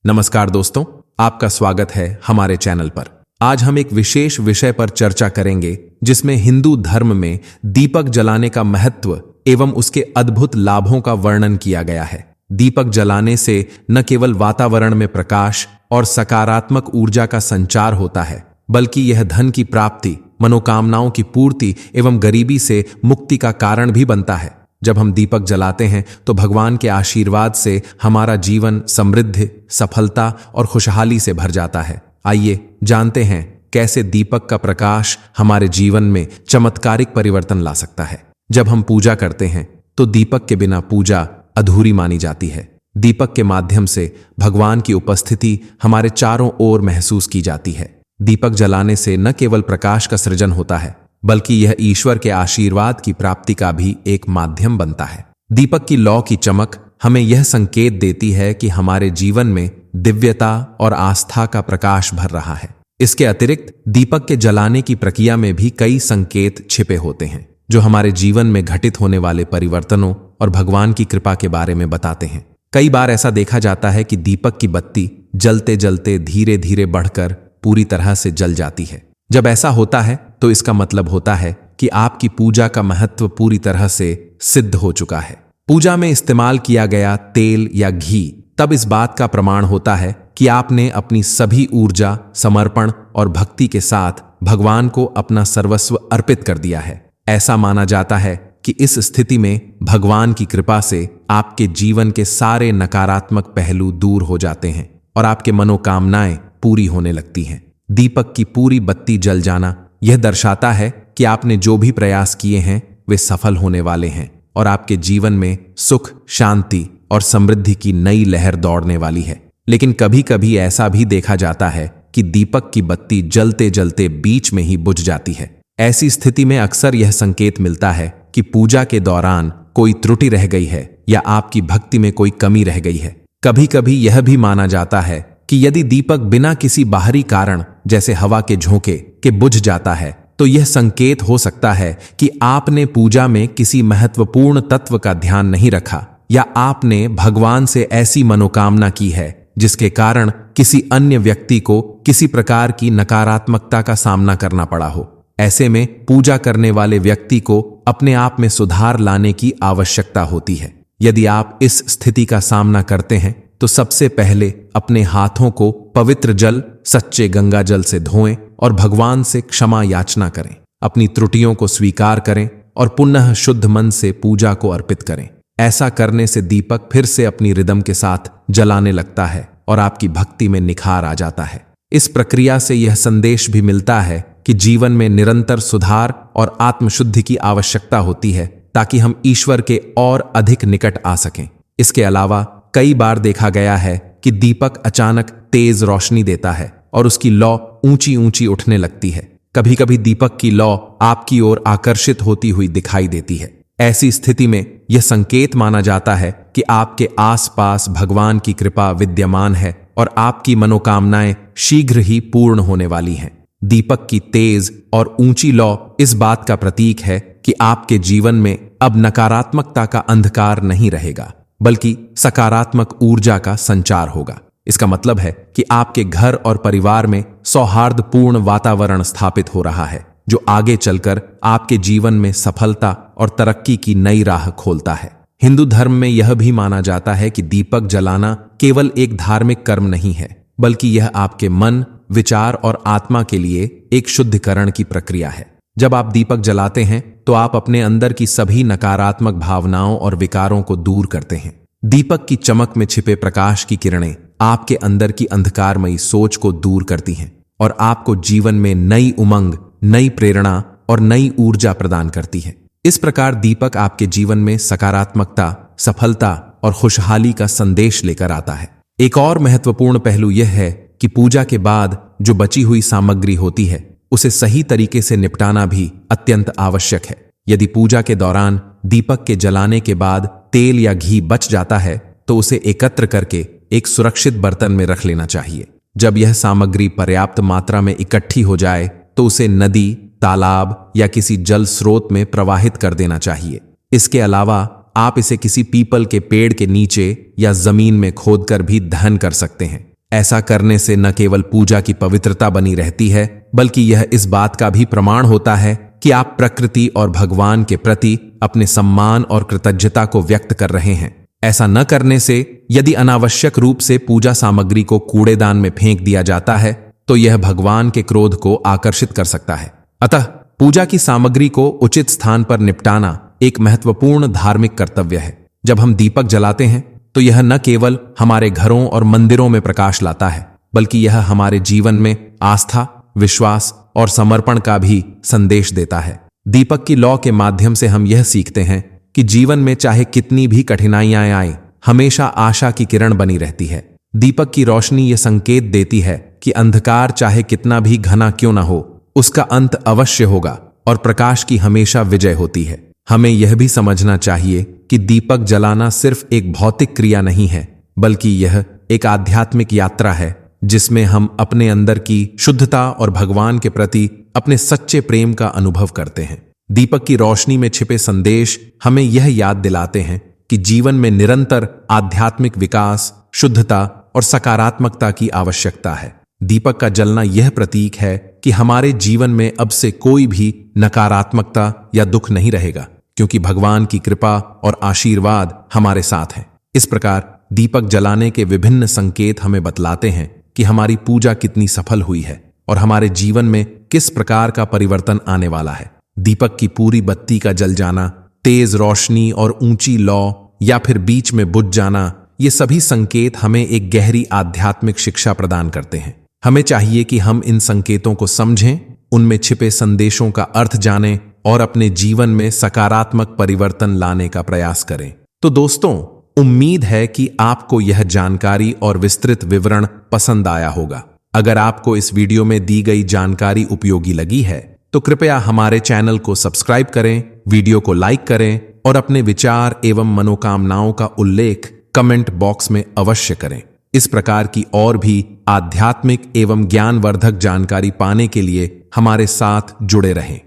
नमस्कार दोस्तों, आपका स्वागत है हमारे चैनल पर। आज हम एक विशेष विषय पर चर्चा करेंगे जिसमें हिंदू धर्म में दीपक जलाने का महत्व एवं उसके अद्भुत लाभों का वर्णन किया गया है। दीपक जलाने से न केवल वातावरण में प्रकाश और सकारात्मक ऊर्जा का संचार होता है, बल्कि यह धन की प्राप्ति, मनोकामनाओं की पूर्ति एवं गरीबी से मुक्ति का कारण भी बनता है। जब हम दीपक जलाते हैं तो भगवान के आशीर्वाद से हमारा जीवन समृद्धि, सफलता और खुशहाली से भर जाता है। आइए जानते हैं कैसे दीपक का प्रकाश हमारे जीवन में चमत्कारिक परिवर्तन ला सकता है। जब हम पूजा करते हैं तो दीपक के बिना पूजा अधूरी मानी जाती है। दीपक के माध्यम से भगवान की उपस्थिति हमारे चारों ओर महसूस की जाती है। दीपक जलाने से न केवल प्रकाश का सृजन होता है, बल्कि यह ईश्वर के आशीर्वाद की प्राप्ति का भी एक माध्यम बनता है। दीपक की लौ की चमक हमें यह संकेत देती है कि हमारे जीवन में दिव्यता और आस्था का प्रकाश भर रहा है। इसके अतिरिक्त दीपक के जलाने की प्रक्रिया में भी कई संकेत छिपे होते हैं जो हमारे जीवन में घटित होने वाले परिवर्तनों और भगवान की कृपा के बारे में बताते हैं। कई बार ऐसा देखा जाता है कि दीपक की बत्ती जलते जलते धीरे धीरे बढ़कर पूरी तरह से जल जाती है। जब ऐसा होता है तो इसका मतलब होता है कि आपकी पूजा का महत्व पूरी तरह से सिद्ध हो चुका है। पूजा में इस्तेमाल किया गया तेल या घी तब इस बात का प्रमाण होता है कि आपने अपनी सभी ऊर्जा, समर्पण और भक्ति के साथ भगवान को अपना सर्वस्व अर्पित कर दिया है। ऐसा माना जाता है कि इस स्थिति में भगवान की कृपा से आपके जीवन के सारे नकारात्मक पहलू दूर हो जाते हैं और आपके मनोकामनाएं पूरी होने लगती हैं। दीपक की पूरी बत्ती जल जाना यह दर्शाता है कि आपने जो भी प्रयास किए हैं वे सफल होने वाले हैं और आपके जीवन में सुख, शांति और समृद्धि की नई लहर दौड़ने वाली है। लेकिन कभी कभी ऐसा भी देखा जाता है कि दीपक की बत्ती जलते जलते बीच में ही बुझ जाती है। ऐसी स्थिति में अक्सर यह संकेत मिलता है कि पूजा के दौरान कोई त्रुटि रह गई है या आपकी भक्ति में कोई कमी रह गई है। कभी कभी यह भी माना जाता है कि यदि दीपक बिना किसी बाहरी कारण जैसे हवा के झोंके के बुझ जाता है तो यह संकेत हो सकता है कि आपने पूजा में किसी महत्वपूर्ण तत्व का ध्यान नहीं रखा या आपने भगवान से ऐसी मनोकामना की है जिसके कारण किसी अन्य व्यक्ति को किसी प्रकार की नकारात्मकता का सामना करना पड़ा हो। ऐसे में पूजा करने वाले व्यक्ति को अपने आप में सुधार लाने की आवश्यकता होती है। यदि आप इस स्थिति का सामना करते हैं तो सबसे पहले अपने हाथों को पवित्र जल, सच्चे गंगा जल से धोएं और भगवान से क्षमा याचना करें। अपनी त्रुटियों को स्वीकार करें और पुनः शुद्ध मन से पूजा को अर्पित करें। ऐसा करने से दीपक फिर से अपनी रिदम के साथ जलाने लगता है और आपकी भक्ति में निखार आ जाता है। इस प्रक्रिया से यह संदेश भी मिलता है कि जीवन में निरंतर सुधार और आत्मशुद्धि की आवश्यकता होती है ताकि हम ईश्वर के और अधिक निकट आ सकें। इसके अलावा कई बार देखा गया है कि दीपक अचानक तेज रोशनी देता है और उसकी लौ ऊंची ऊंची उठने लगती है। कभी कभी दीपक की लौ आपकी ओर आकर्षित होती हुई दिखाई देती है। ऐसी स्थिति में यह संकेत माना जाता है कि आपके आसपास भगवान की कृपा विद्यमान है और आपकी मनोकामनाएं शीघ्र ही पूर्ण होने वाली हैं। दीपक की तेज और ऊंची लौ इस बात का प्रतीक है कि आपके जीवन में अब नकारात्मकता का अंधकार नहीं रहेगा, बल्कि सकारात्मक ऊर्जा का संचार होगा। इसका मतलब है कि आपके घर और परिवार में सौहार्दपूर्ण वातावरण स्थापित हो रहा है, जो आगे चलकर आपके जीवन में सफलता और तरक्की की नई राह खोलता है। हिंदू धर्म में यह भी माना जाता है कि दीपक जलाना केवल एक धार्मिक कर्म नहीं है, बल्कि यह आपके मन, विचार और आत्मा के लिए एक शुद्धिकरण की प्रक्रिया है। जब आप दीपक जलाते हैं तो आप अपने अंदर की सभी नकारात्मक भावनाओं और विकारों को दूर करते हैं। दीपक की चमक में छिपे प्रकाश की किरणें आपके अंदर की अंधकारमयी सोच को दूर करती हैं और आपको जीवन में नई उमंग, नई प्रेरणा और नई ऊर्जा प्रदान करती है। इस प्रकार दीपक आपके जीवन में सकारात्मकता, सफलता और खुशहाली का संदेश लेकर आता है। एक और महत्वपूर्ण पहलू यह है कि पूजा के बाद जो बची हुई सामग्री होती है उसे सही तरीके से निपटाना भी अत्यंत आवश्यक है। यदि पूजा के दौरान दीपक के जलाने के बाद तेल या घी बच जाता है तो उसे एकत्र करके एक सुरक्षित बर्तन में रख लेना चाहिए। जब यह सामग्री पर्याप्त मात्रा में इकट्ठी हो जाए तो उसे नदी, तालाब या किसी जल स्रोत में प्रवाहित कर देना चाहिए। इसके अलावा आप इसे किसी पीपल के पेड़ के नीचे या जमीन में खोदकर भी दहन कर सकते हैं। ऐसा करने से न केवल पूजा की पवित्रता बनी रहती है, बल्कि यह इस बात का भी प्रमाण होता है कि आप प्रकृति और भगवान के प्रति अपने सम्मान और कृतज्ञता को व्यक्त कर रहे हैं। ऐसा न करने से यदि अनावश्यक रूप से पूजा सामग्री को कूड़ेदान में फेंक दिया जाता है तो यह भगवान के क्रोध को आकर्षित कर सकता है। अतः पूजा की सामग्री को उचित स्थान पर निपटाना एक महत्वपूर्ण धार्मिक कर्तव्य है। जब हम दीपक जलाते हैं तो यह न केवल हमारे घरों और मंदिरों में प्रकाश लाता है, बल्कि यह हमारे जीवन में आस्था, विश्वास और समर्पण का भी संदेश देता है। दीपक की लौ के माध्यम से हम यह सीखते हैं कि जीवन में चाहे कितनी भी कठिनाइयां आए, हमेशा आशा की किरण बनी रहती है। दीपक की रोशनी यह संकेत देती है कि अंधकार चाहे कितना भी घना क्यों न हो, उसका अंत अवश्य होगा और प्रकाश की हमेशा विजय होती है। हमें यह भी समझना चाहिए कि दीपक जलाना सिर्फ एक भौतिक क्रिया नहीं है, बल्कि यह एक आध्यात्मिक यात्रा है जिसमें हम अपने अंदर की शुद्धता और भगवान के प्रति अपने सच्चे प्रेम का अनुभव करते हैं। दीपक की रोशनी में छिपे संदेश हमें यह याद दिलाते हैं कि जीवन में निरंतर आध्यात्मिक विकास, शुद्धता और सकारात्मकता की आवश्यकता है। दीपक का जलना यह प्रतीक है कि हमारे जीवन में अब से कोई भी नकारात्मकता या दुख नहीं रहेगा, क्योंकि भगवान की कृपा और आशीर्वाद हमारे साथ हैं। इस प्रकार दीपक जलाने के विभिन्न संकेत हमें बतलाते हैं कि हमारी पूजा कितनी सफल हुई है और हमारे जीवन में किस प्रकार का परिवर्तन आने वाला है। दीपक की पूरी बत्ती का जल जाना, तेज रोशनी और ऊंची लौ या फिर बीच में बुझ जाना, ये सभी संकेत हमें एक गहरी आध्यात्मिक शिक्षा प्रदान करते हैं। हमें चाहिए कि हम इन संकेतों को समझें, उनमें छिपे संदेशों का अर्थ जानें और अपने जीवन में सकारात्मक परिवर्तन लाने का प्रयास करें। तो दोस्तों, उम्मीद है कि आपको यह जानकारी और विस्तृत विवरण पसंद आया होगा। अगर आपको इस वीडियो में दी गई जानकारी उपयोगी लगी है तो कृपया हमारे चैनल को सब्सक्राइब करें, वीडियो को लाइक करें और अपने विचार एवं मनोकामनाओं का उल्लेख कमेंट बॉक्स में अवश्य करें। इस प्रकार की और भी आध्यात्मिक एवं ज्ञानवर्धक जानकारी पाने के लिए हमारे साथ जुड़े रहें।